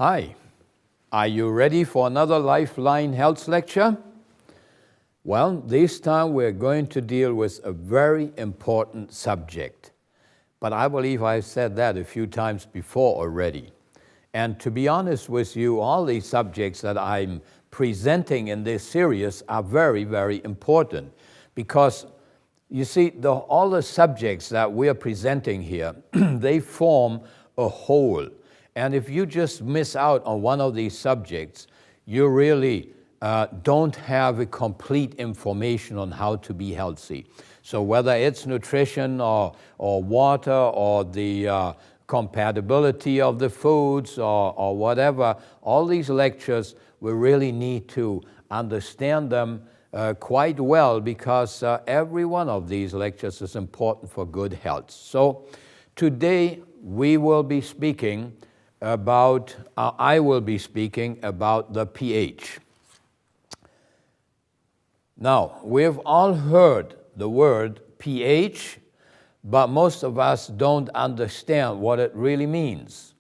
Hi, are you ready for another Lifeline Health lecture? Well, this time we're going to deal with a very important subject. But I believe I've said that a few times before already. And to be honest with you, all these subjects that I'm presenting in this series are very, very important. Because, you see, all the subjects that we're presenting here, they form a whole. And if you just miss out on one of these subjects, you really don't have a complete information on how to be healthy. So whether it's nutrition or water or the compatibility of the foods or whatever, all these lectures, we really need to understand them quite well because every one of these lectures is important for good health. So today we will be speaking about, I will be speaking about the pH. Now, we've all heard the word pH, but most of us don't understand what it really means.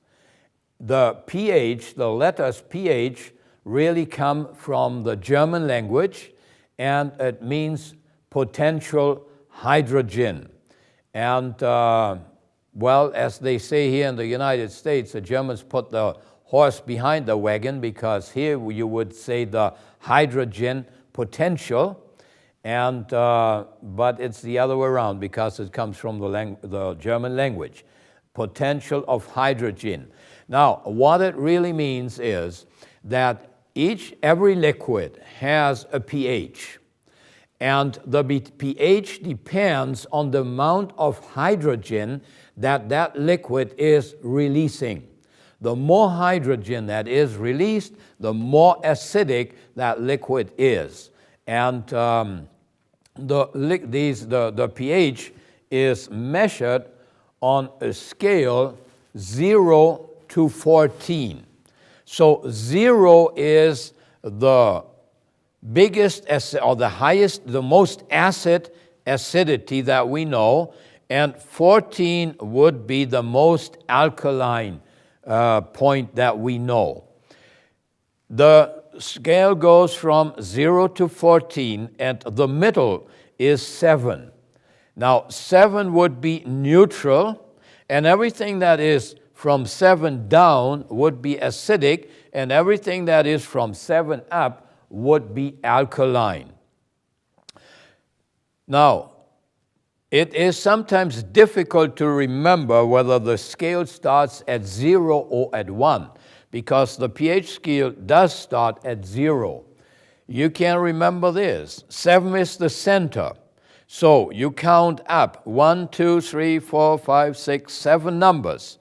The pH, the letters pH, really come from the German language, and it means potential hydrogen. And well, as they say here in the United States, the Germans put the horse behind the wagon because here you would say the hydrogen potential, and but it's the other way around because it comes from the German language, potential of hydrogen. Now, what it really means is that every liquid has a pH, and the pH depends on the amount of hydrogen that liquid is releasing. The more hydrogen that is released, the more acidic that liquid is. And the pH is measured on a scale 0 to 14. So 0 is the biggest or the highest, the most acid acidity that we know, and 14 would be the most alkaline point that we know. The scale goes from 0 to 14, and the middle is 7. Now, 7 would be neutral, and everything that is from 7 down would be acidic, and everything that is from 7 up would be alkaline. Now, it is sometimes difficult to remember whether the scale starts at 0 or at 1, because the pH scale does start at 0. You can remember this. 7 is the center. So you count up 1, 2, 3, 4, 5, 6, 7 numbers.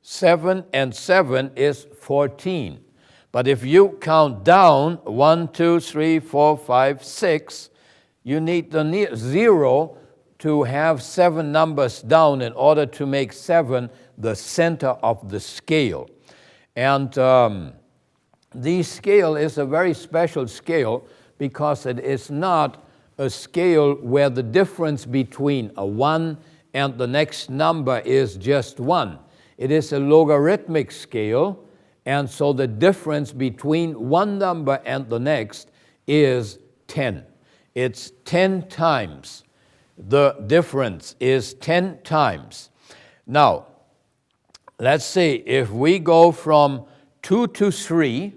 7 and 7 is 14. But if you count down 1, 2, 3, 4, 5, 6, you need the 0 to have 7 numbers down in order to make 7 the center of the scale. And the scale is a very special scale because it is not a scale where the difference between a 1 and the next number is just 1. It is a logarithmic scale, and so the difference between one number and the next is 10. It's 10 times. The difference is 10 times. Now, let's say if we go from 2 to 3,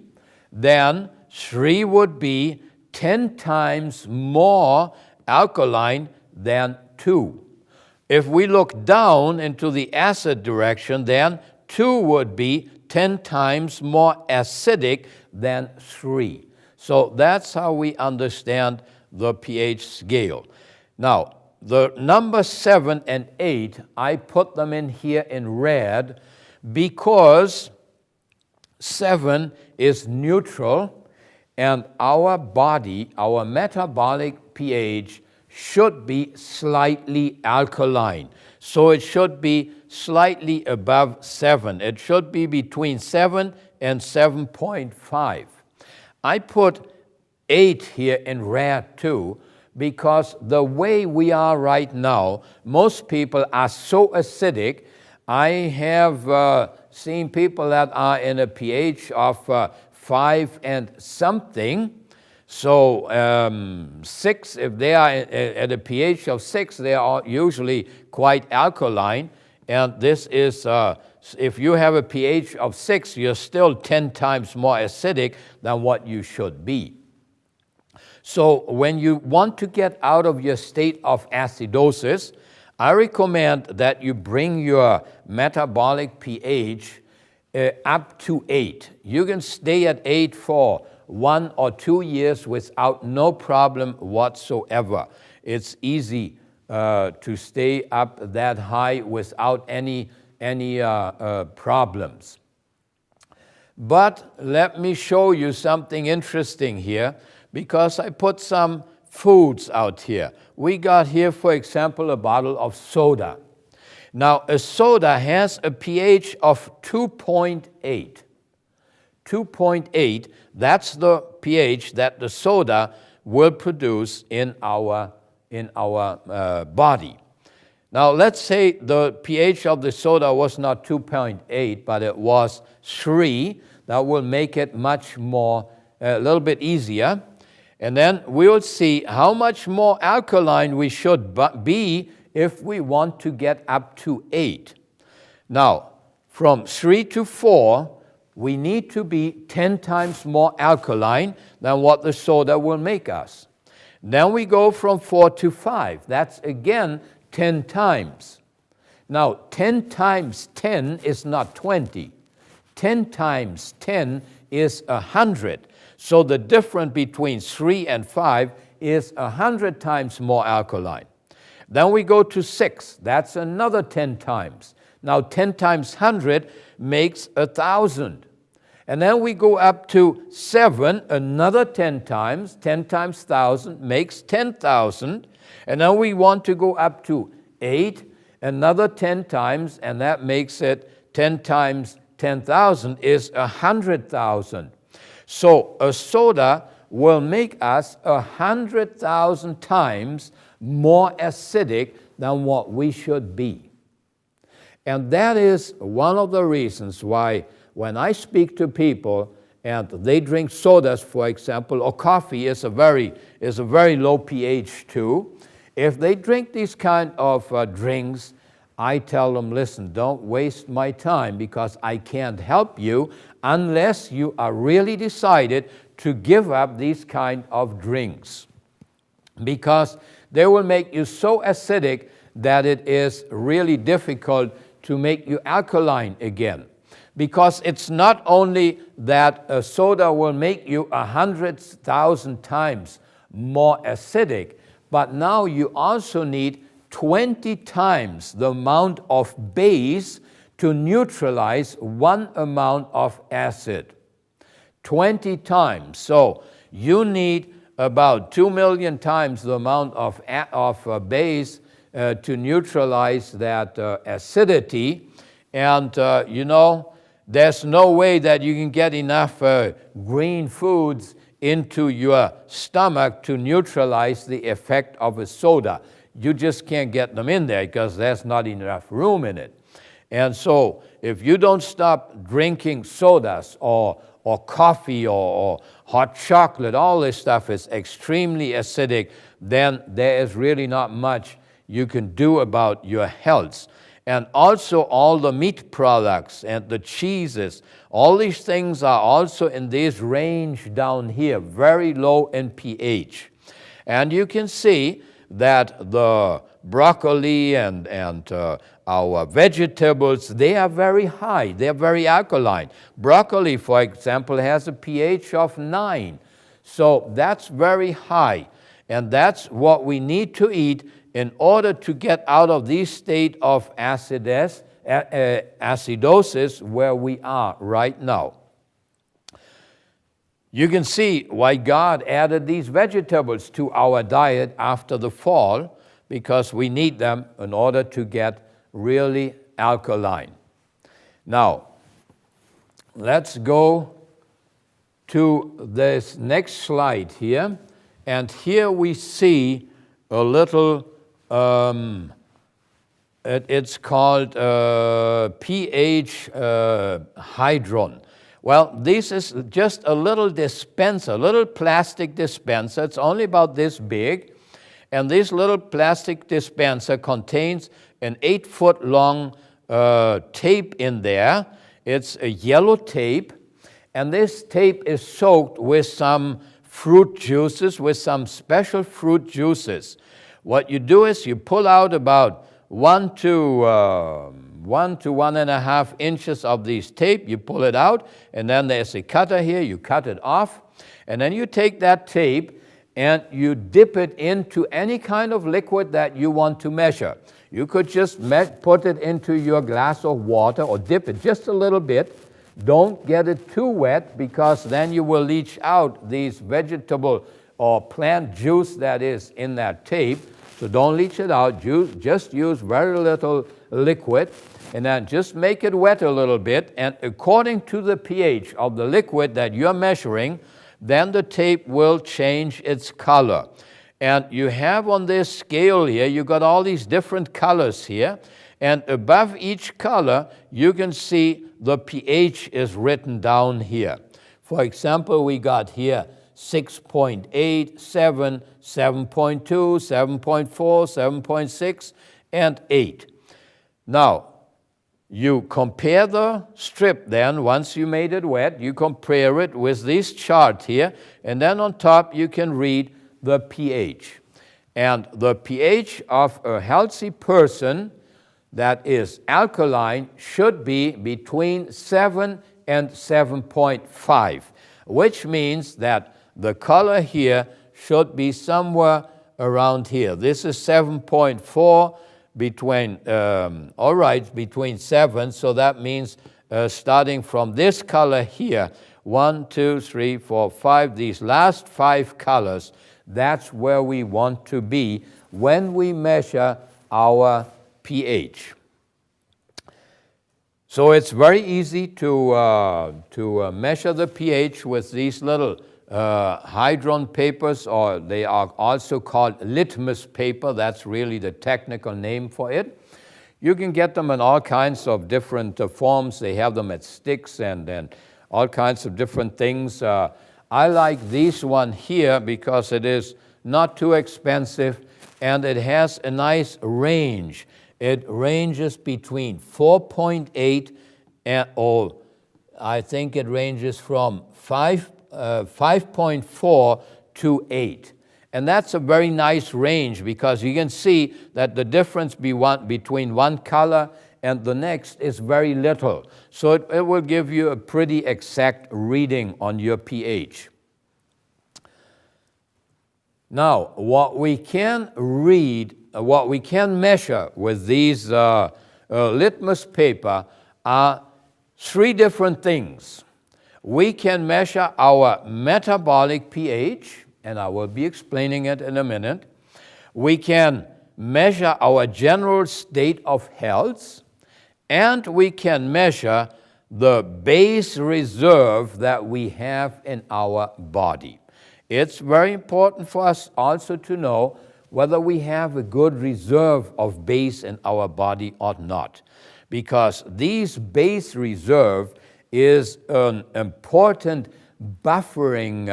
then 3 would be 10 times more alkaline than 2. If we look down into the acid direction, then 2 would be 10 times more acidic than 3. So that's how we understand the pH scale. Now, the number 7 and 8, I put them in here in red because 7 is neutral, and our body, our metabolic pH, should be slightly alkaline. So it should be slightly above 7. It should be between 7 and 7.5. I put 8 here in red too, because the way we are right now, most people are so acidic. I have seen people that are in a pH of 5 and something. So 6, if they are at a pH of 6, they are usually quite alkaline. And this is, if you have a pH of 6, you're still 10 times more acidic than what you should be. So when you want to get out of your state of acidosis, I recommend that you bring your metabolic pH up to 8. You can stay at 8 for 1 or 2 years without no problem whatsoever. It's easy to stay up that high without any problems. But let me show you something interesting here, because I put some foods out here. We got here, for example, a bottle of soda. Now, a soda has a pH of 2.8. 2.8, that's the pH that the soda will produce in our body. Now, let's say the pH of the soda was not 2.8, but it was 3. That will make it much more, a little bit easier. And then we'll see how much more alkaline we should be if we want to get up to 8. Now, from 3 to 4, we need to be 10 times more alkaline than what the soda will make us. Then we go from 4 to 5. That's again 10 times. Now, 10 times 10 is not 20. 10 times 10 is 100. So the difference between 3 and 5 is 100 times more alkaline. Then we go to 6. That's another 10 times. Now 10 times 100 makes 1,000. And then we go up to 7, another 10 times. 10 times 1,000 makes 10,000. And then we want to go up to 8, another 10 times, and that makes it 10 times 10,000 is 100,000. So a soda will make us 100,000 times more acidic than what we should be. And that is one of the reasons why when I speak to people and they drink sodas, for example, or coffee is a very low pH too. If they drink these kind of drinks, I tell them, listen, don't waste my time, because I can't help you unless you are really decided to give up these kind of drinks, because they will make you so acidic that it is really difficult to make you alkaline again. Because it's not only that a soda will make you 100,000 times more acidic, but now you also need 20 times the amount of base to neutralize one amount of acid. 20 times. So you need about 2 million times the amount of base to neutralize that acidity. And there's no way that you can get enough green foods into your stomach to neutralize the effect of a soda. You just can't get them in there because there's not enough room in it. And so if you don't stop drinking sodas or coffee or hot chocolate, all this stuff is extremely acidic, then there is really not much you can do about your health. And also all the meat products and the cheeses, all these things are also in this range down here, very low in pH. And you can see that the broccoli and our vegetables, they are very high, they are very alkaline. Broccoli, for example, has a pH of 9. So that's very high. And that's what we need to eat in order to get out of this state of acidosis where we are right now. You can see why God added these vegetables to our diet after the fall, because we need them in order to get really alkaline. Now, let's go to this next slide here. And here we see a little It's called pH hydron. Well, this is just a little dispenser, a little plastic dispenser. It's only about this big. And this little plastic dispenser contains an 8-foot long tape in there. It's a yellow tape. And this tape is soaked with some fruit juices, with some special fruit juices. What you do is you pull out about 1 to 1.5 inches of this tape. You pull it out, and then there's a cutter here. You cut it off, and then you take that tape and you dip it into any kind of liquid that you want to measure. You could just put it into your glass of water or dip it just a little bit. Don't get it too wet, because then you will leach out these vegetable or plant juice that is in that tape. So don't leach it out. Just use very little liquid, and then just make it wet a little bit. And according to the pH of the liquid that you're measuring, then the tape will change its color. And you have on this scale here, you got all these different colors here. And above each color, you can see the pH is written down here. For example, we got here 6.8, 7, 7.2, 7.4, 7.6, and 8. Now, you compare the strip then, once you made it wet, you compare it with this chart here, and then on top you can read the pH. And the pH of a healthy person that is alkaline should be between 7 and 7.5, which means that the color here should be somewhere around here. This is 7.4 between, between 7, so that means starting from this color here, 1, 2, 3, 4, 5, these last 5 colors, that's where we want to be when we measure our pH. So it's very easy to measure the pH with these little hydron papers, or they are also called litmus paper. That's really the technical name for it. You can get them in all kinds of different forms. They have them at sticks and all kinds of different things. I like this one here because it is not too expensive and it has a nice range. It ranges between 4.8 and, I think it ranges from 5.4 to 8. And that's a very nice range, because you can see that the difference between one color and the next is very little. So it will give you a pretty exact reading on your pH. Now, what we can measure with these litmus paper are 3 different things. We can measure our metabolic pH, and I will be explaining it in a minute. We can measure our general state of health, and we can measure the base reserve that we have in our body. It's very important for us also to know whether we have a good reserve of base in our body or not, because these base reserve is an important buffering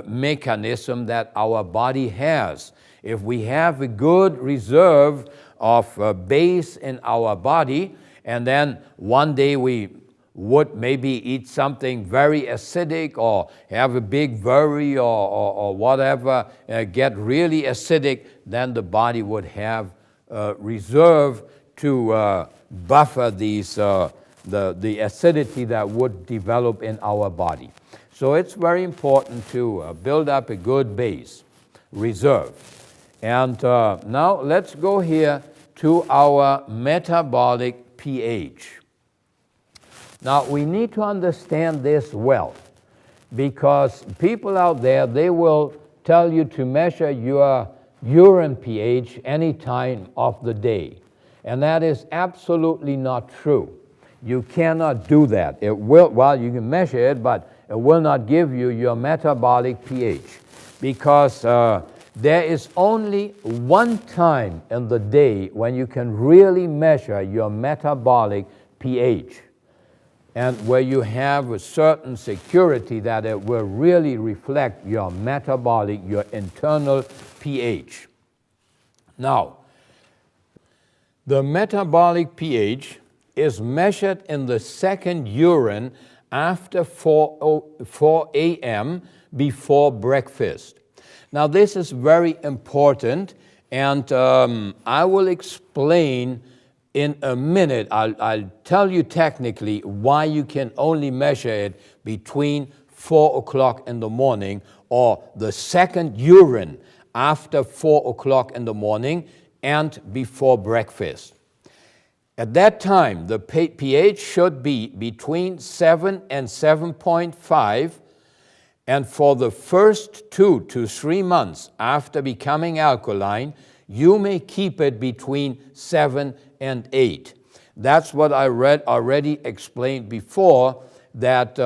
mechanism that our body has. If we have a good reserve of base in our body, and then one day we would maybe eat something very acidic or have a big worry or whatever, get really acidic, then the body would have reserve to buffer these the acidity that would develop in our body. So it's very important to build up a good base reserve. And now let's go here to our metabolic pH. Now we need to understand this well, because people out there, they will tell you to measure your urine pH any time of the day. And that is absolutely not true. You cannot do that. It will, well, you can measure it, but it will not give you your metabolic pH, because there is only one time in the day when you can really measure your metabolic pH, and where you have a certain security that it will really reflect your metabolic, your internal pH. Now, the metabolic pH is measured in the second urine after 4 a.m. before breakfast. Now, this is very important, and I will explain in a minute. I'll tell you technically why you can only measure it between 4 o'clock in the morning, or the second urine after 4 o'clock in the morning and before breakfast. At that time, the pH should be between 7 and 7.5, and for the first 2 to 3 months after becoming alkaline, you may keep it between 7 and 8. That's what I already explained before, that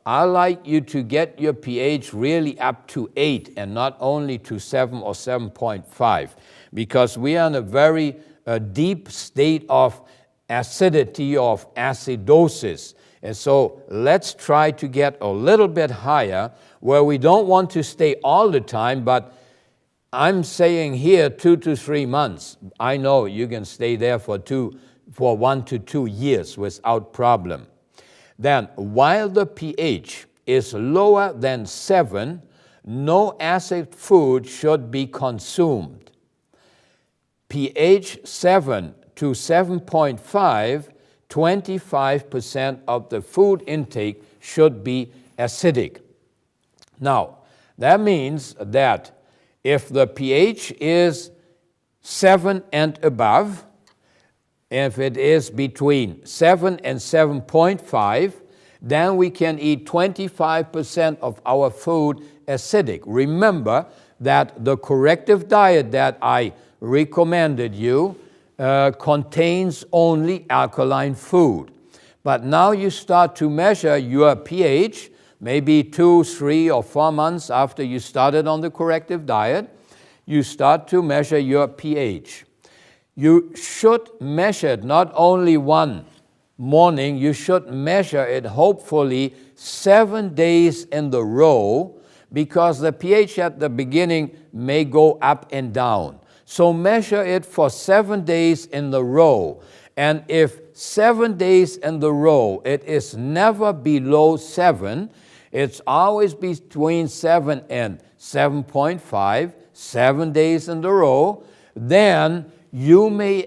I like you to get your pH really up to 8 and not only to 7 or 7.5, because we are in a very deep state of acidity, of acidosis. And so let's try to get a little bit higher, where we don't want to stay all the time, but I'm saying here 2 to 3 months. I know you can stay there for 1 to 2 years without problem. Then, while the pH is lower than 7, no acid food should be consumed. pH 7 to 7.5, 25% of the food intake should be acidic. Now, that means that if the pH is 7 and above, if it is between 7 and 7.5, then we can eat 25% of our food acidic. Remember that the corrective diet that I recommended you contains only alkaline food. But now you start to measure your pH, maybe 2, 3, or 4 months after you started on the corrective diet, you start to measure your pH. You should measure it not only one morning, you should measure it hopefully 7 days in the row, because the pH at the beginning may go up and down. So measure it for 7 days in the row. And if 7 days in the row it is never below 7, it's always between 7 and 7.5, 7 days in the row, then you may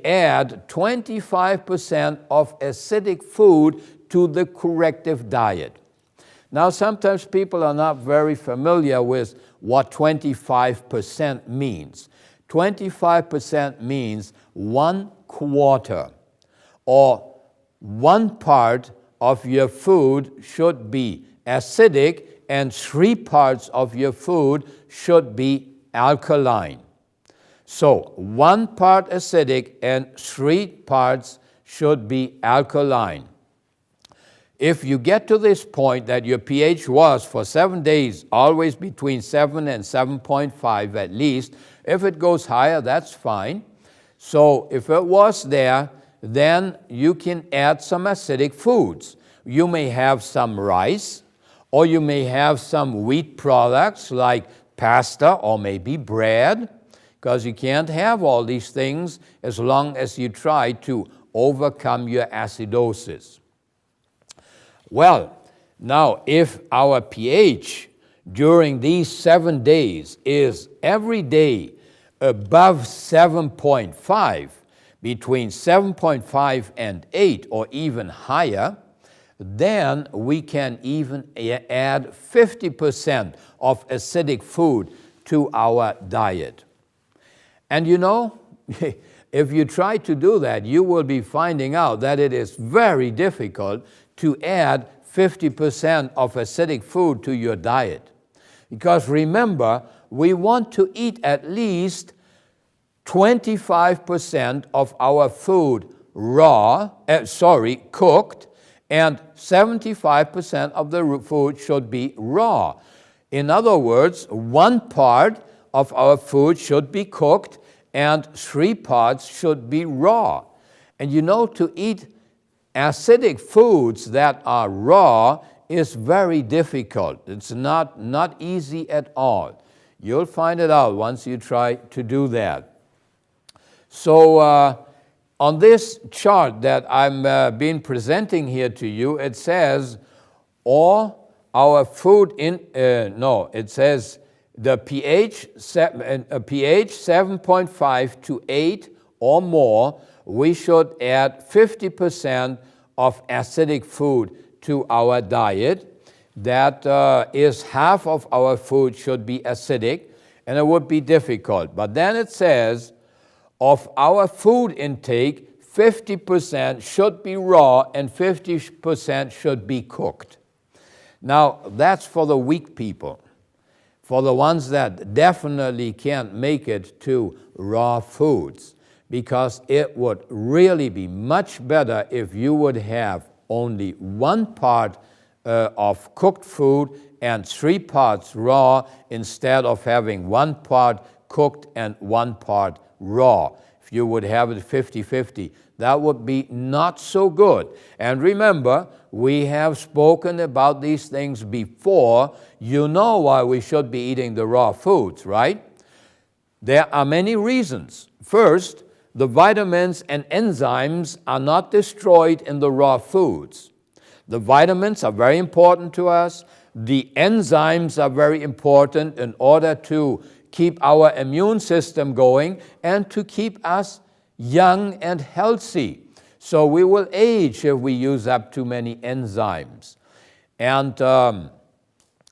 add 25% of acidic food to the corrective diet. Now, sometimes people are not very familiar with what 25% means. 25% means 1/4, or 1 part of your food should be acidic and 3 parts of your food should be alkaline. So 1 part acidic and 3 parts should be alkaline. If you get to this point that your pH was for 7 days always between 7 and 7.5 at least, if it goes higher, that's fine. So if it was there, then you can add some acidic foods. You may have some rice, or you may have some wheat products like pasta or maybe bread, because you can't have all these things as long as you try to overcome your acidosis. Well, now if our pH during these 7 days is every day above 7.5, between 7.5 and 8 or even higher, then we can even add 50% of acidic food to our diet. And you know, if you try to do that, you will be finding out that it is very difficult to add 50% of acidic food to your diet. Because remember, we want to eat at least 25% of our food cooked, and 75% of the food should be raw. In other words, 1 part of our food should be cooked and 3 parts should be raw. And you know, to eat acidic foods that are raw is very difficult. It's not easy at all. You'll find it out once you try to do that. So on this chart that I'm been presenting here to you, it says all our food it says the pH 7.5 to 8 or more, we should add 50% of acidic food to our diet. That is half of our food should be acidic, and it would be difficult. But then it says, of our food intake, 50% should be raw and 50% should be cooked. Now, that's for the weak people, for the ones that definitely can't make it to raw foods, because it would really be much better if you would have only 1 part of cooked food and 3 parts raw instead of having 1 part cooked and 1 part raw. If you would have it 50-50, that would be not so good. And remember, we have spoken about these things before. You know why we should be eating the raw foods, right? There are many reasons. First, the vitamins and enzymes are not destroyed in the raw foods. The vitamins are very important to us. The enzymes are very important in order to keep our immune system going and to keep us young and healthy. So we will age if we use up too many enzymes. And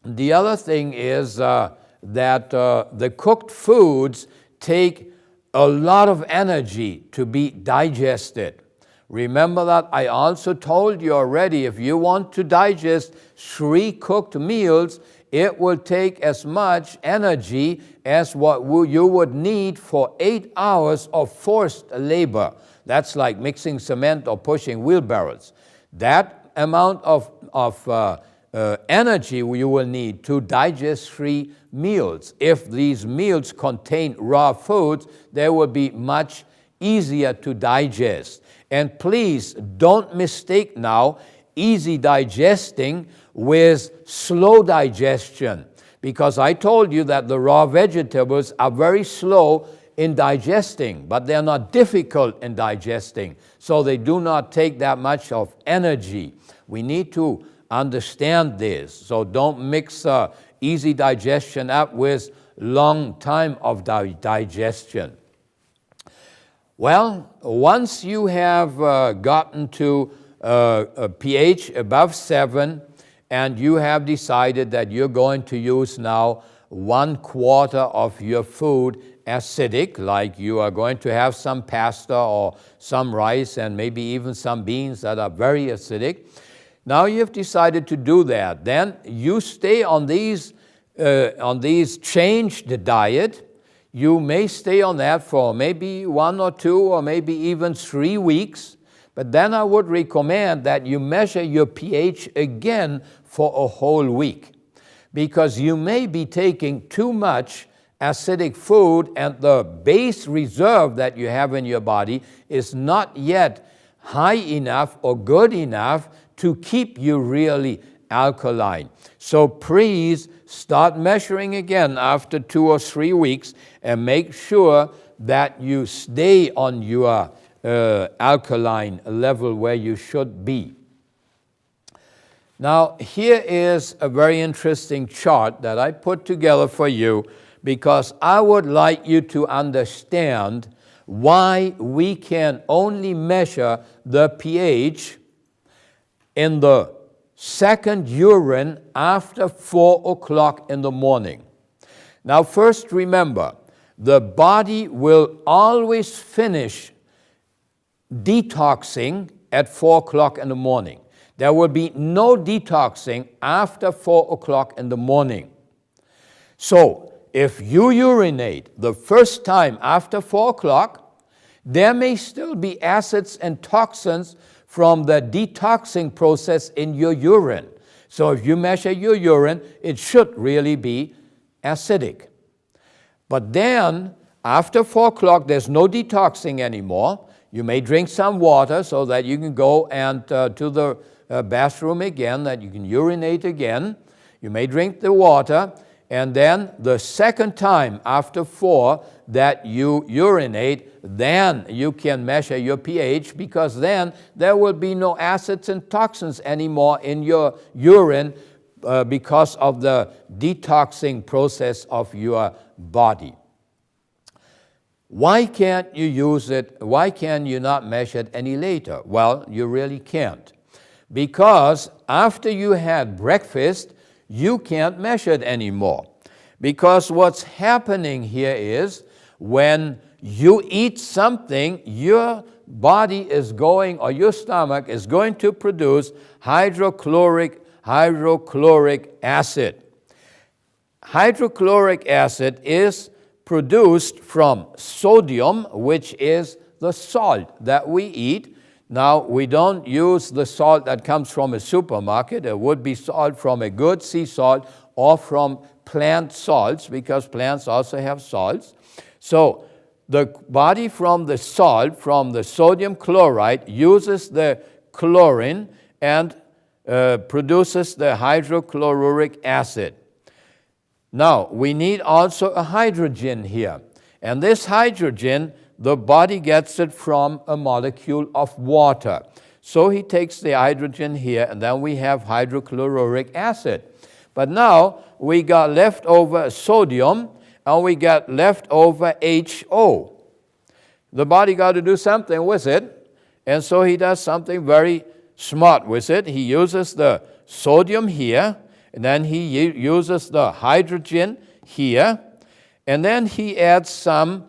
the other thing is that the cooked foods take a lot of energy to be digested. Remember that I also told you already, if you want to digest 3 cooked meals, it will take as much energy as what you would need for 8 hours of forced labor. That's like mixing cement or pushing wheelbarrows. That amount of energy you will need to digest 3 meals. If these meals contain raw foods, they will be much easier to digest. And please don't mistake now easy digesting with slow digestion, because I told you that the raw vegetables are very slow in digesting, but they're not difficult in digesting, so they do not take that much of energy. We need to understand this, so don't mix easy digestion up with long time of digestion. Well, once you have gotten to a pH above 7, and you have decided that you're going to use now 1/4 of your food acidic, like you are going to have some pasta or some rice and maybe even some beans that are very acidic. Now you've decided to do that. Then you stay on these changed diet. You may stay on that for maybe 1 or 2 or maybe even 3 weeks. But then I would recommend that you measure your pH again for a whole week, because you may be taking too much acidic food and the base reserve that you have in your body is not yet high enough or good enough to keep you really alkaline. So please start measuring again after 2 or 3 weeks and make sure that you stay on your alkaline level where you should be. Now, here is a very interesting chart that I put together for you, because I would like you to understand why we can only measure the pH in the second urine after 4 o'clock in the morning. Now, first remember, the body will always finish detoxing at 4 o'clock in the morning. There will be no detoxing after 4 o'clock in the morning. So, if you urinate the first time after 4 o'clock, there may still be acids and toxins from the detoxing process in your urine. So if you measure your urine, it should really be acidic. But then, after 4 o'clock, there's no detoxing anymore. You may drink some water so that you can go and to the bathroom again, that you can urinate again. You may drink the water, and then the second time after 4 that you urinate, then you can measure your pH, because then there will be no acids and toxins anymore in your urine because of the detoxing process of your body. Why can't you use it? Why can you not measure it any later? Well, you really can't. Because after you had breakfast, you can't measure it anymore. Because what's happening here is when you eat something, your body is going, or your stomach is going to produce hydrochloric acid. Hydrochloric acid is produced from sodium, which is the salt that we eat. Now, we don't use the salt that comes from a supermarket. It would be salt from a good sea salt or from plant salts, because plants also have salts. So the body from the salt, from the sodium chloride, uses the chlorine and produces the hydrochloric acid. Now, we need also a hydrogen here. And this hydrogen, the body gets it from a molecule of water. So he takes the hydrogen here, and then we have hydrochloric acid. But now we got leftover sodium, and we got leftover HO. The body got to do something with it, and so he does something very smart with it. He uses the sodium here, and then he uses the hydrogen here, and then he adds some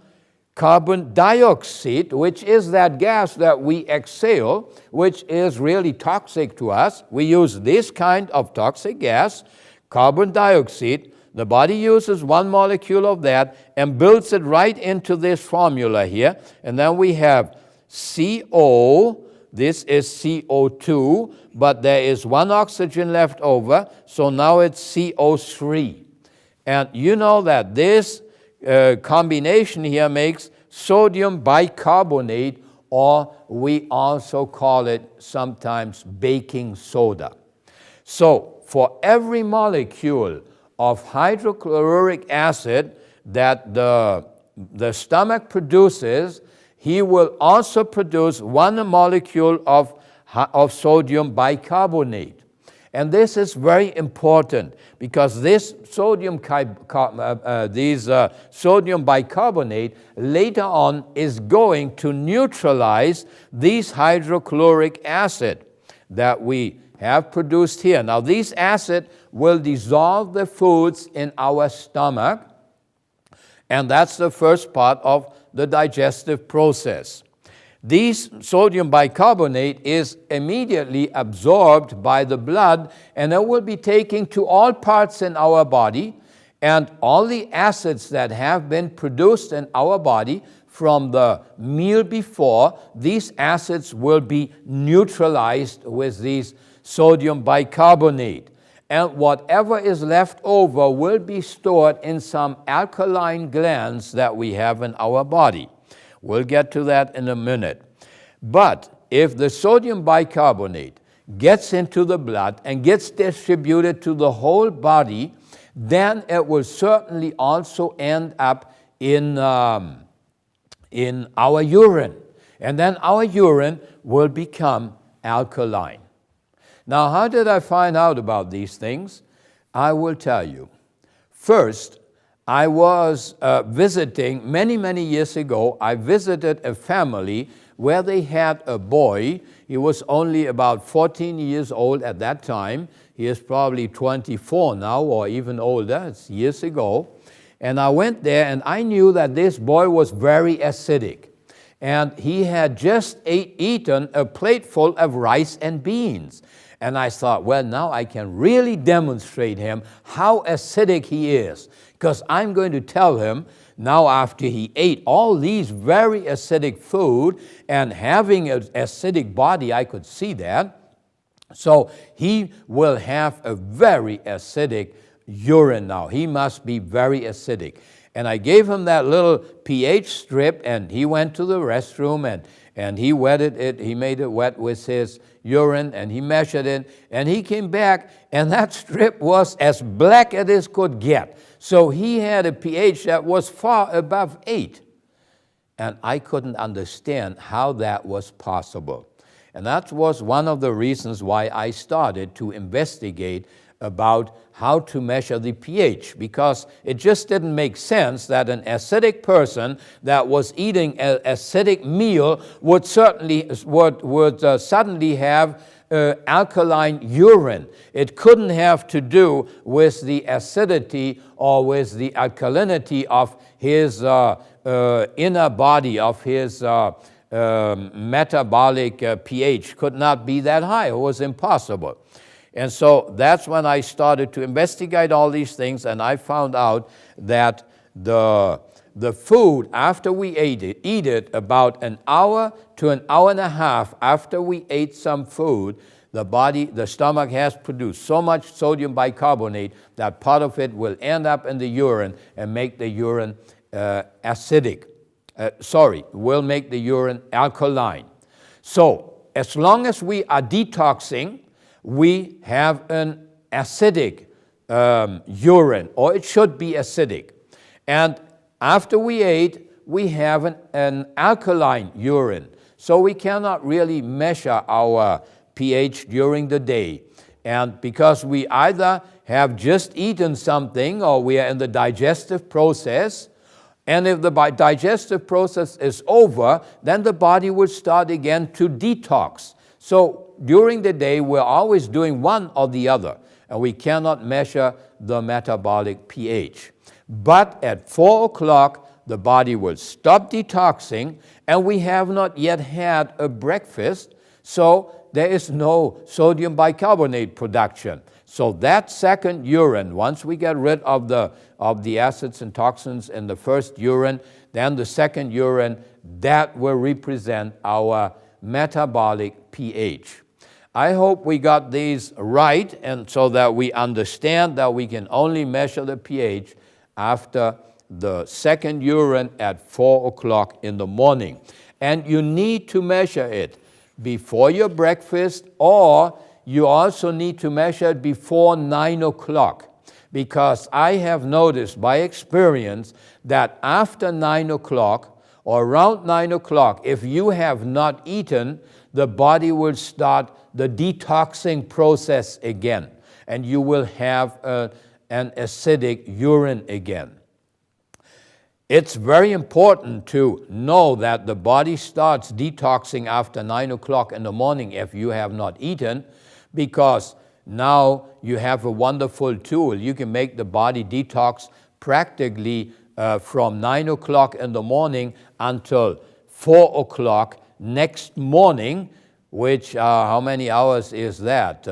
carbon dioxide, which is that gas that we exhale, which is really toxic to us. We use this kind of toxic gas, carbon dioxide. The body uses one molecule of that and builds it right into this formula here. And then we have CO. This is CO2, but there is one oxygen left over, so now it's CO3. And you know that this combination here makes sodium bicarbonate, or we also call it sometimes baking soda. So for every molecule of hydrochloric acid that the stomach produces, he will also produce one molecule of sodium bicarbonate. And this is very important, because this sodium bicarbonate later on is going to neutralize these hydrochloric acid that we have produced here. Now, these acid will dissolve the foods in our stomach, and that's the first part of the digestive process. This sodium bicarbonate is immediately absorbed by the blood, and it will be taken to all parts in our body, and all the acids that have been produced in our body from the meal before, these acids will be neutralized with this sodium bicarbonate. And whatever is left over will be stored in some alkaline glands that we have in our body. We'll get to that in a minute. But if the sodium bicarbonate gets into the blood and gets distributed to the whole body, then it will certainly also end up in our urine. And then our urine will become alkaline. Now, how did I find out about these things? I will tell you. First, I was visiting, many years ago, I visited a family where they had a boy. He was only about 14 years old at that time. He is probably 24 now, or even older. It's years ago. And I went there, and I knew that this boy was very acidic. And he had just eaten a plate full of rice and beans. And I thought, well, now I can really demonstrate him how acidic he is, because I'm going to tell him now, after he ate all these very acidic food and having an acidic body, I could see that. So he will have a very acidic urine now. He must be very acidic. And I gave him that little pH strip, and he went to the restroom, and he wetted it. He made it wet with his urine, and he measured it, and he came back, and that strip was as black as it could get. So he had a pH that was far above 8. And I couldn't understand how that was possible. And that was one of the reasons why I started to investigate about how to measure the pH, because it just didn't make sense that an acidic person that was eating an acidic meal would suddenly have alkaline urine. It couldn't have to do with the acidity or with the alkalinity of his inner body, of his metabolic pH. Could not be that high. It was impossible. And so that's when I started to investigate all these things, and I found out that the food, after we eat it about an hour to an hour and a half after we ate some food, the stomach has produced so much sodium bicarbonate that part of it will end up in the urine and make the urine acidic. Will make the urine alkaline. So as long as we are detoxing, we have an acidic urine, or it should be acidic. And after we ate, we have an alkaline urine. So we cannot really measure our pH during the day. And because we either have just eaten something or we are in the digestive process, and if the digestive process is over, then the body will start again to detox. So during the day, we're always doing one or the other, and we cannot measure the metabolic pH. But at 4 o'clock, the body will stop detoxing, and we have not yet had a breakfast, so there is no sodium bicarbonate production. So that second urine, once we get rid of the acids and toxins in the first urine, then the second urine, that will represent our metabolic pH. I hope we got these right, and so that we understand that we can only measure the pH after the second urine at 4 o'clock in the morning. And you need to measure it before your breakfast, or you also need to measure it before 9 o'clock. Because I have noticed by experience that after 9 o'clock, or around 9 o'clock, if you have not eaten, the body will start the detoxing process again, and you will have an acidic urine again. It's very important to know that the body starts detoxing after 9 o'clock in the morning if you have not eaten, because now you have a wonderful tool. You can make the body detox practically from 9 o'clock in the morning until 4 o'clock next morning, which how many hours is that?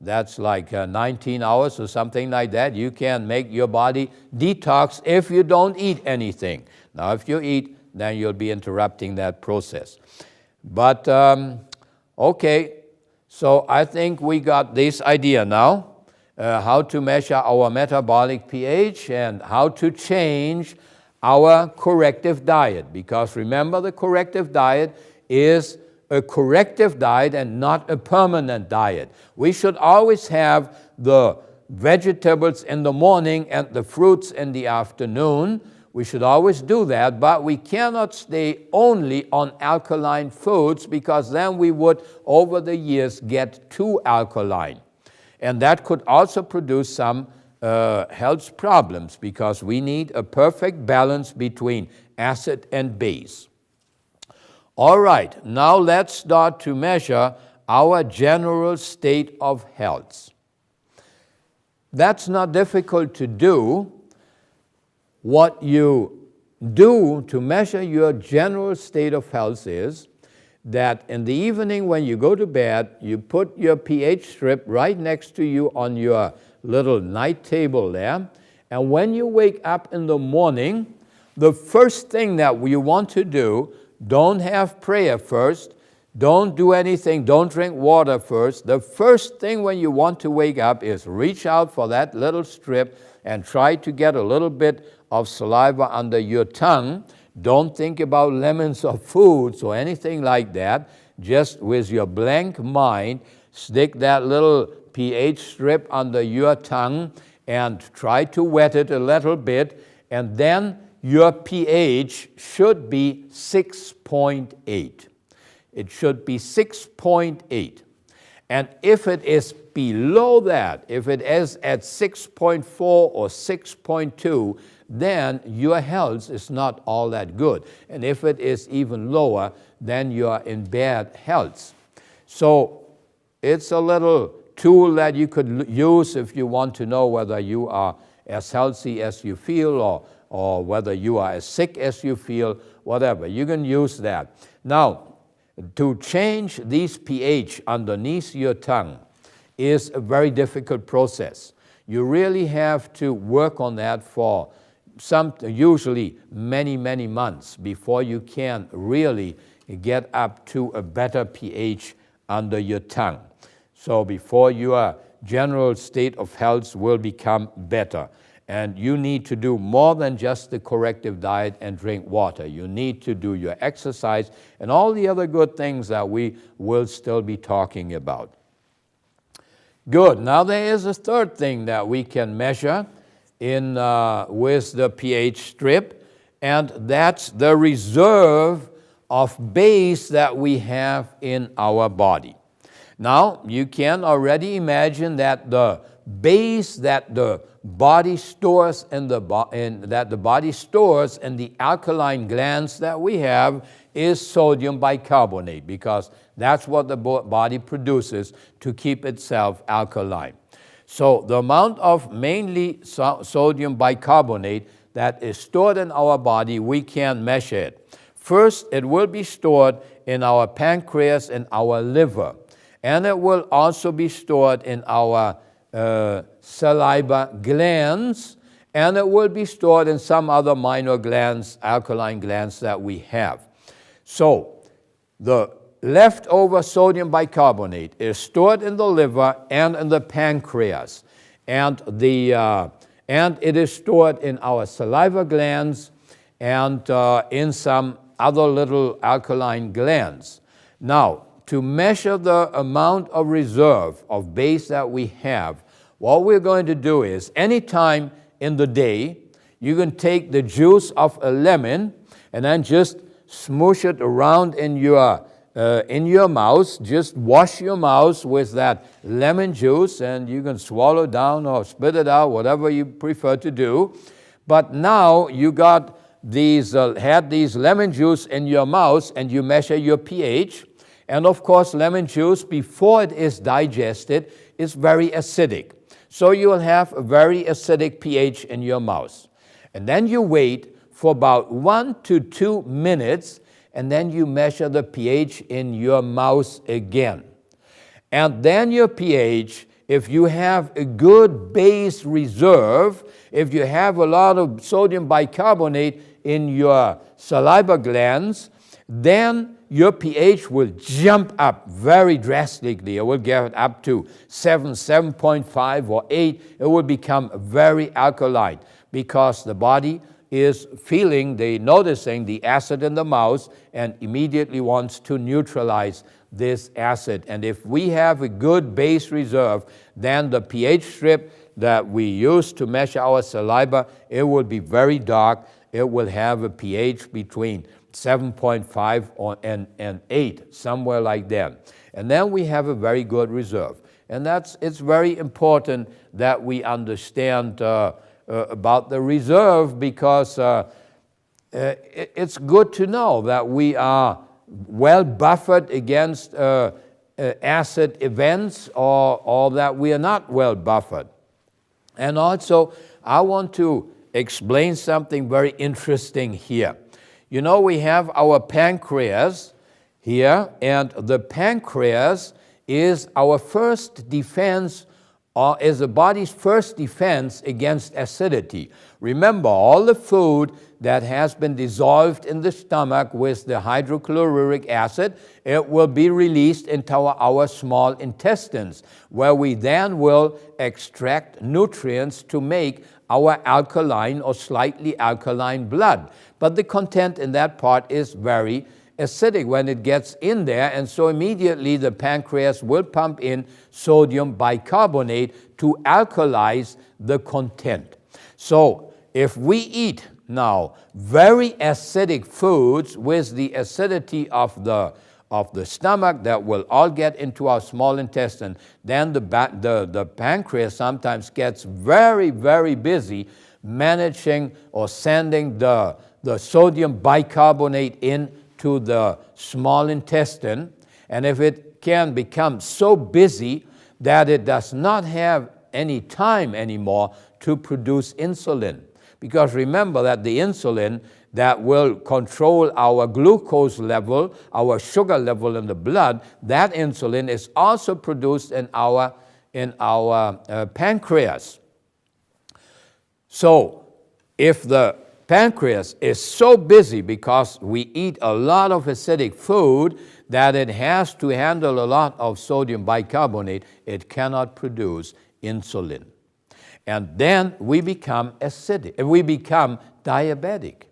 That's like 19 hours or something like that. You can make your body detox if you don't eat anything. Now, if you eat, then you'll be interrupting that process. But, okay, so I think we got this idea now, how to measure our metabolic pH and how to change our corrective diet. Because remember, the corrective diet is a corrective diet and not a permanent diet. We should always have the vegetables in the morning and the fruits in the afternoon. We should always do that, but we cannot stay only on alkaline foods, because then we would, over the years, get too alkaline. And that could also produce some health problems, because we need a perfect balance between acid and base. All right, now let's start to measure our general state of health. That's not difficult to do. What you do to measure your general state of health is that in the evening when you go to bed, you put your pH strip right next to you on your little night table there, and when you wake up in the morning, the first thing that you want to do, don't have prayer first, don't do anything, don't drink water first. The first thing when you want to wake up is reach out for that little strip, and try to get a little bit of saliva under your tongue. Don't think about lemons or foods or anything like that. Just with your blank mind, stick that little pH strip under your tongue and try to wet it a little bit, and then your pH should be 6.8. It should be 6.8. And if it is below that, if it is at 6.4 or 6.2, then your health is not all that good. And if it is even lower, then you are in bad health. So it's a little tool that you could use if you want to know whether you are as healthy as you feel or whether you are as sick as you feel, whatever. You can use that. Now, to change these pH underneath your tongue is a very difficult process. You really have to work on that for usually many, many months before you can really get up to a better pH under your tongue. So before your general state of health will become better. And you need to do more than just the corrective diet and drink water. You need to do your exercise and all the other good things that we will still be talking about. Good. Now there is a third thing that we can measure with the pH strip, and that's the reserve of base that we have in our body. Now, you can already imagine that the base that the body stores in the alkaline glands that we have is sodium bicarbonate, because that's what the body produces to keep itself alkaline. So the amount of mainly sodium bicarbonate that is stored in our body, we can measure it. First, it will be stored in our pancreas and our liver, and it will also be stored in our saliva glands, and it will be stored in some other minor glands, alkaline glands that we have. So the leftover sodium bicarbonate is stored in the liver and in the pancreas, and it is stored in our saliva glands and in some other little alkaline glands. Now, to measure the amount of reserve of base that we have, what we're going to do is, anytime in the day, you can take the juice of a lemon and then just smoosh it around in your mouth. Just wash your mouth with that lemon juice, and you can swallow down or spit it out, whatever you prefer to do. But now you got had these lemon juice in your mouth, and you measure your pH. And of course, lemon juice, before it is digested, is very acidic. So you will have a very acidic pH in your mouth. And then you wait for about 1 to 2 minutes, and then you measure the pH in your mouth again. And then your pH, if you have a good base reserve, if you have a lot of sodium bicarbonate in your saliva glands, then your pH will jump up very drastically. It will get up to 7, 7.5 or 8. It will become very alkaline because the body is noticing the acid in the mouth and immediately wants to neutralize this acid. And if we have a good base reserve, then the pH strip that we use to measure our saliva, it will be very dark. It will have a pH between 7.5 and 8, somewhere like that. And then we have a very good reserve. And it's very important that we understand about the reserve, because it's good to know that we are well buffered against acid events or that we are not well buffered. And also, I want to explain something very interesting here. You know, we have our pancreas here, and the pancreas is our first defense, or is the body's first defense against acidity. Remember, all the food that has been dissolved in the stomach with the hydrochloric acid, it will be released into our small intestines, where we then will extract nutrients to make our alkaline or slightly alkaline blood. But the content in that part is very acidic when it gets in there, and so immediately the pancreas will pump in sodium bicarbonate to alkalize the content. So if we eat now very acidic foods with the acidity of the stomach that will all get into our small intestine, then the pancreas sometimes gets very, very busy managing or sending the sodium bicarbonate into the small intestine. And if it can become so busy that it does not have any time anymore to produce insulin, because remember that the insulin that will control our glucose level, our sugar level in the blood, that insulin is also produced in our pancreas. So if the pancreas is so busy because we eat a lot of acidic food that it has to handle a lot of sodium bicarbonate, it cannot produce insulin. And then we become acidic, and we become diabetic.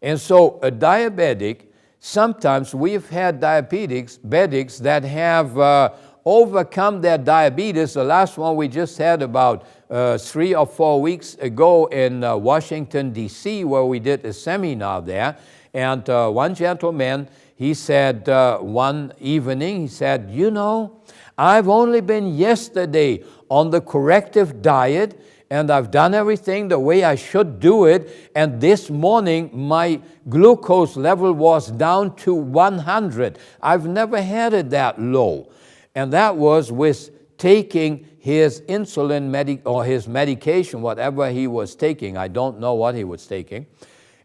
And so a diabetic, sometimes we've had diabetics that have overcome their diabetes. The last one we just had about 3 or 4 weeks ago in Washington, D.C., where we did a seminar there. And one gentleman, he said one evening, he said, you know, I've only been yesterday on the corrective diet, and I've done everything the way I should do it, and this morning my glucose level was down to 100. I've never had it that low. And that was with taking his insulin or his medication, whatever he was taking. I don't know what he was taking.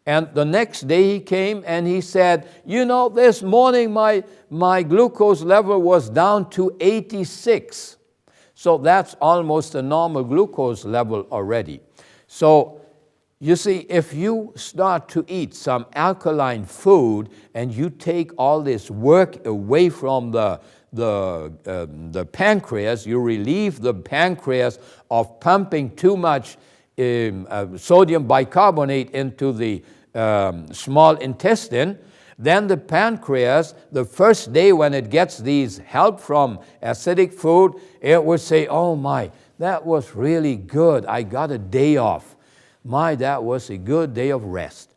And the next day he came and he said, you know, this morning my glucose level was down to 86. So that's almost a normal glucose level already. So you see, if you start to eat some alkaline food and you take all this work away from the pancreas, you relieve the pancreas of pumping too much sodium bicarbonate into the small intestine, then the pancreas, the first day when it gets these help from acidic food, it would say, oh my, that was really good. I got a day off. My, that was a good day of rest.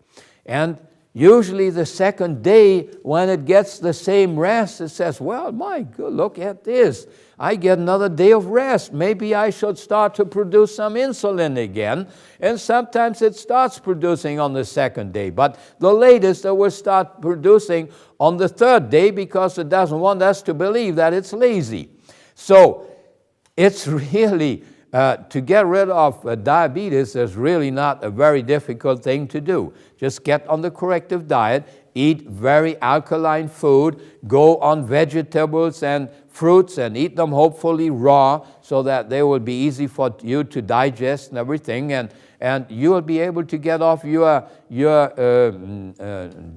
And usually the second day when it gets the same rest, it says, well, my good, look at this. I get another day of rest. Maybe I should start to produce some insulin again. And sometimes it starts producing on the second day. But the latest it will start producing on the third day because it doesn't want us to believe that it's lazy. So it's really, to get rid of diabetes is really not a very difficult thing to do. Just get on the corrective diet, eat very alkaline food, go on vegetables and fruits and eat them hopefully raw so that they will be easy for you to digest and everything, and you will be able to get off your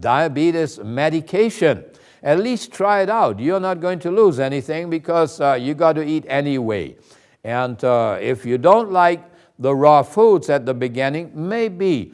diabetes medication. At least try it out. You're not going to lose anything because you got to eat anyway. And if you don't like the raw foods at the beginning, maybe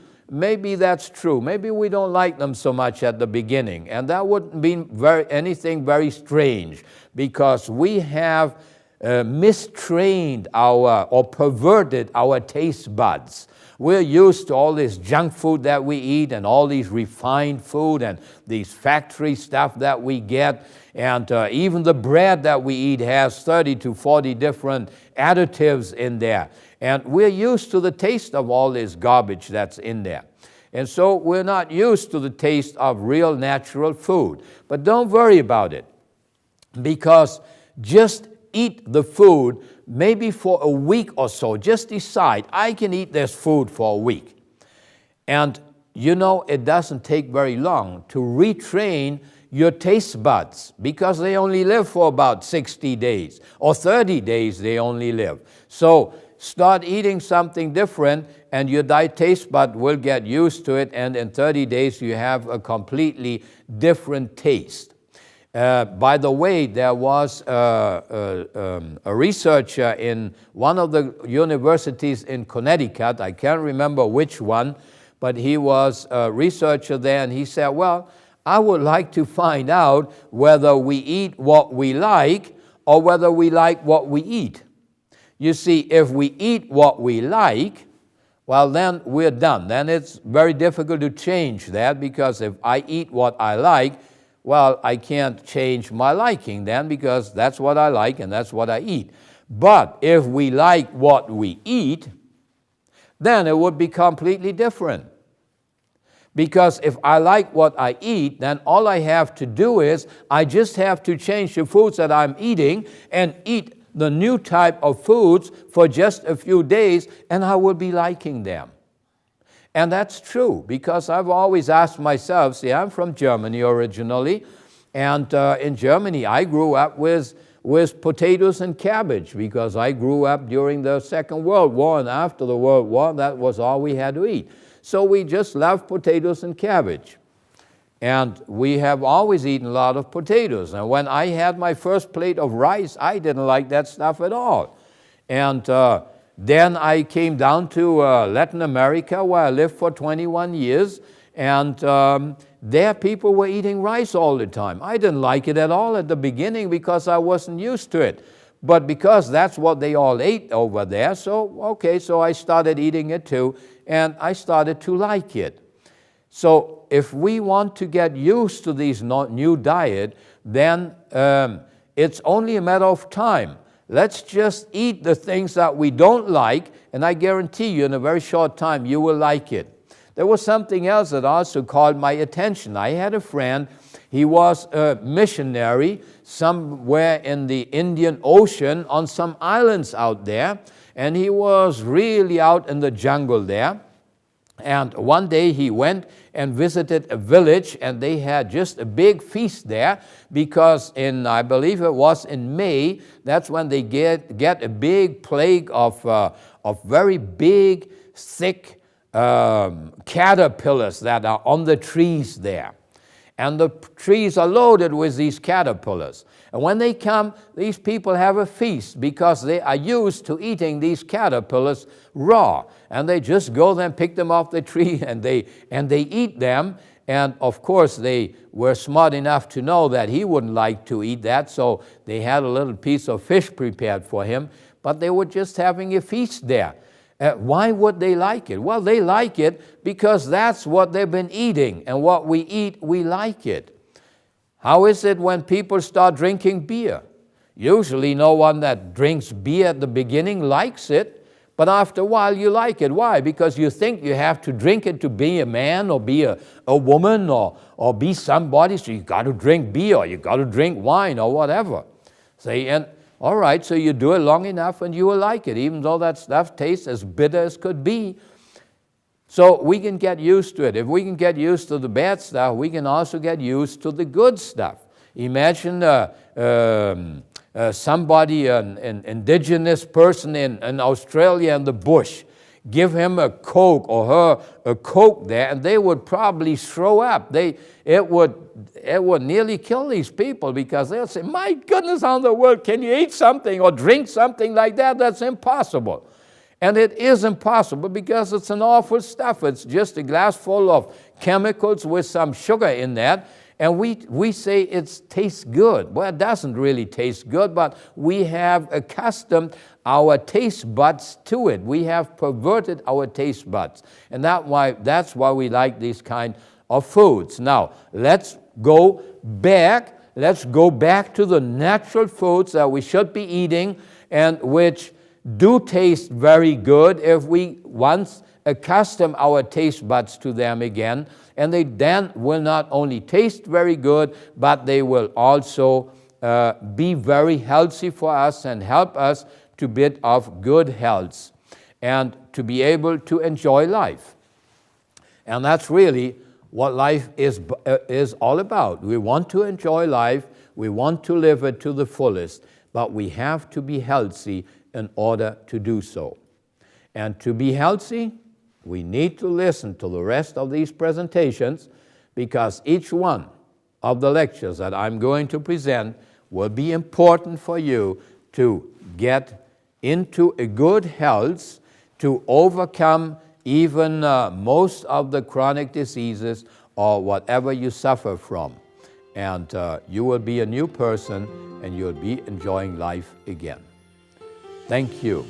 that's true. Maybe we don't like them so much at the beginning. And that wouldn't be anything very strange because we have mistrained or perverted our taste buds. We're used to all this junk food that we eat and all these refined food and these factory stuff that we get. And even the bread that we eat has 30 to 40 different additives in there. And we're used to the taste of all this garbage that's in there. And so we're not used to the taste of real natural food. But don't worry about it, because just eat the food maybe for a week or so. Just decide, I can eat this food for a week. And you know, it doesn't take very long to retrain your taste buds because they only live for about 60 days or 30 days they only live. So start eating something different and your taste bud will get used to it, and in 30 days you have a completely different taste. By the way, there was a researcher in one of the universities in Connecticut, I can't remember which one, but he was a researcher there, and he said, well, I would like to find out whether we eat what we like or whether we like what we eat. You see, if we eat what we like, well, then we're done. Then it's very difficult to change that, because if I eat what I like, well, I can't change my liking then, because that's what I like and that's what I eat. But if we like what we eat, then it would be completely different. Because if I like what I eat, then all I have to do is I just have to change the foods that I'm eating and eat the new type of foods for just a few days, and I will be liking them. And that's true, because I've always asked myself, see, I'm from Germany originally, and in Germany I grew up with potatoes and cabbage, because I grew up during the Second World War, and after the World War, that was all we had to eat. So we just loved potatoes and cabbage. And we have always eaten a lot of potatoes. And when I had my first plate of rice, I didn't like that stuff at all. And then I came down to Latin America, where I lived for 21 years, and there people were eating rice all the time. I didn't like it at all at the beginning, because I wasn't used to it. But because that's what they all ate over there, so I started eating it too, and I started to like it. So if we want to get used to this new diet, then it's only a matter of time. Let's just eat the things that we don't like, and I guarantee you in a very short time you will like it. There was something else that also called my attention. I had a friend, he was a missionary somewhere in the Indian Ocean on some islands out there, and he was really out in the jungle there. And one day he went and visited a village, and they had just a big feast there, because I believe it was in May, that's when they get a big plague of very big, thick caterpillars that are on the trees there. And the trees are loaded with these caterpillars. And when they come, these people have a feast, because they are used to eating these caterpillars raw. And they just go there and pick them off the tree, and they eat them. And of course, they were smart enough to know that he wouldn't like to eat that, so they had a little piece of fish prepared for him, but they were just having a feast there. Why would they like it? Well, they like it because that's what they've been eating, and what we eat, we like it. How is it when people start drinking beer? Usually no one that drinks beer at the beginning likes it, but after a while you like it. Why? Because you think you have to drink it to be a man or be a woman or be somebody, so you got to drink beer, or you got to drink wine or whatever. See, and all right, so you do it long enough and you will like it, even though that stuff tastes as bitter as could be. So we can get used to it. If we can get used to the bad stuff, we can also get used to the good stuff. Imagine somebody, an indigenous person in Australia in the bush, give him a Coke or her a Coke there, and they would probably throw up. It would nearly kill these people, because they'll say, my goodness, how in the world can you eat something or drink something like that? That's impossible. And it is impossible, because it's an awful stuff. It's just a glass full of chemicals with some sugar in that. And we say it tastes good. Well, it doesn't really taste good, but we have accustomed our taste buds to it. We have perverted our taste buds. And that's why we like these kind of foods. Now, let's go back to the natural foods that we should be eating, and which do taste very good if we once accustom our taste buds to them again, and they then will not only taste very good, but they will also be very healthy for us and help us to bit of good health and to be able to enjoy life. And that's really what life is all about. We want to enjoy life, we want to live it to the fullest, but we have to be healthy in order to do so. And to be healthy, we need to listen to the rest of these presentations, because each one of the lectures that I'm going to present will be important for you to get into a good health, to overcome even most of the chronic diseases or whatever you suffer from. And you will be a new person and you'll be enjoying life again. Thank you.